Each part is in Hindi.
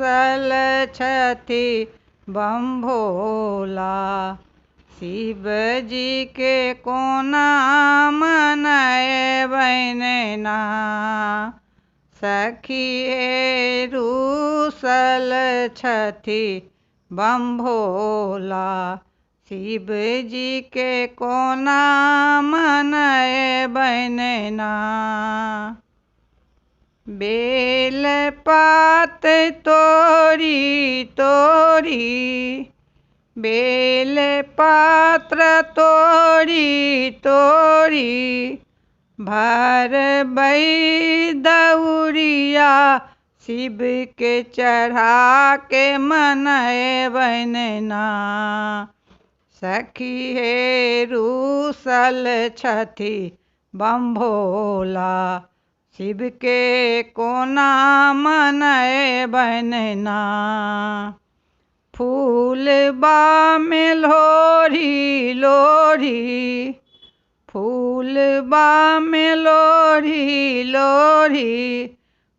रूसल छथि बम भोला। शिव जी के कोना मनैबैन ना, सखी हे रूसल छथि बम भोला। शिव जी के कोना मनैबैन ना। बेल पात तोरी तोरी, बेल पात्र तोरी तोरी, भरबै दउरिया शिव के चढ़ा के मनैबैन ना। सखी हे रूसल छथि बम भोला। शिव के कोना मनैबैन ना। फूलबा में लोढ़ी लोढ़ी, फूलबा में लोढ़ी लोढ़ी,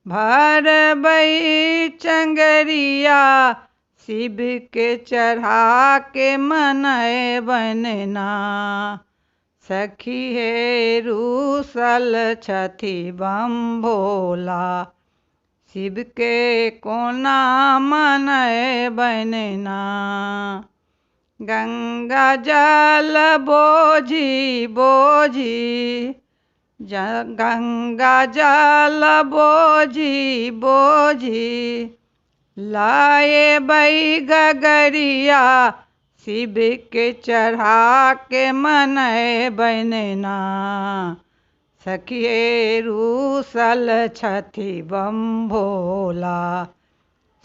भरबै चंगरिया शिव के चढ़ा के मनैबैन ना। सखी हे रूसल छथि बम भोला। शिव के कोना मनैबैन ना। गंगा जल बोझी बोझी, गंगा जल बोझी बोझी, लाएबै गगरिया शिव के चढ़ा के मनैबैन ना। सखी हे रूसल छथि बम भोला।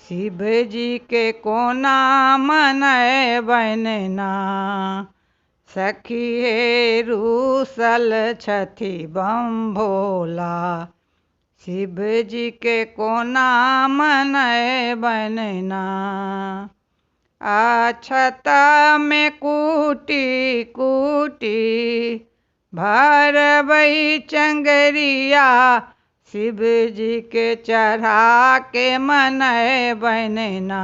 शिव जी के कोना मनैबैन ना। सखी हे रूसल छथि बम भोला। शिव जी के कोना मनैबैन ना। अक्षत में कूटी कूटी, भरबै चंगरिया शिव जी के चढ़ा के मनैबैन ना।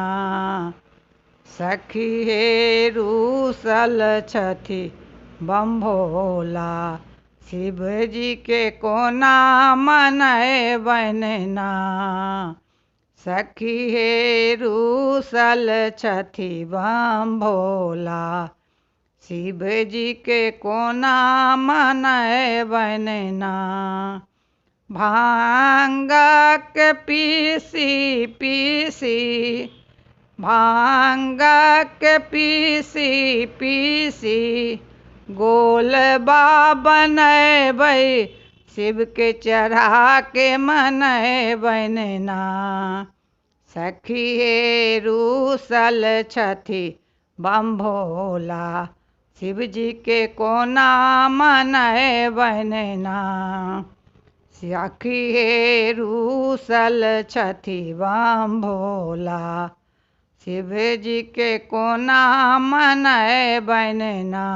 सखी हे रूसल छथि बम भोला। शिव जी के कोना मनैबैन ना। सखी हे रूसल छथि बम भोला। शिव जी के कोना मनैबैन ना। भांग के पीसी पीसी, भांग के पीसी पीसी, गोलबा बनैबै शिव के चढ़ा के मनैबैन ना। सखी हे रूसल छथि बम भोला। शिव जी के कोना मनैबैन ना। सखी हे रूसल छथि बम भोला। शिव जी के कोना मनैबैन ना।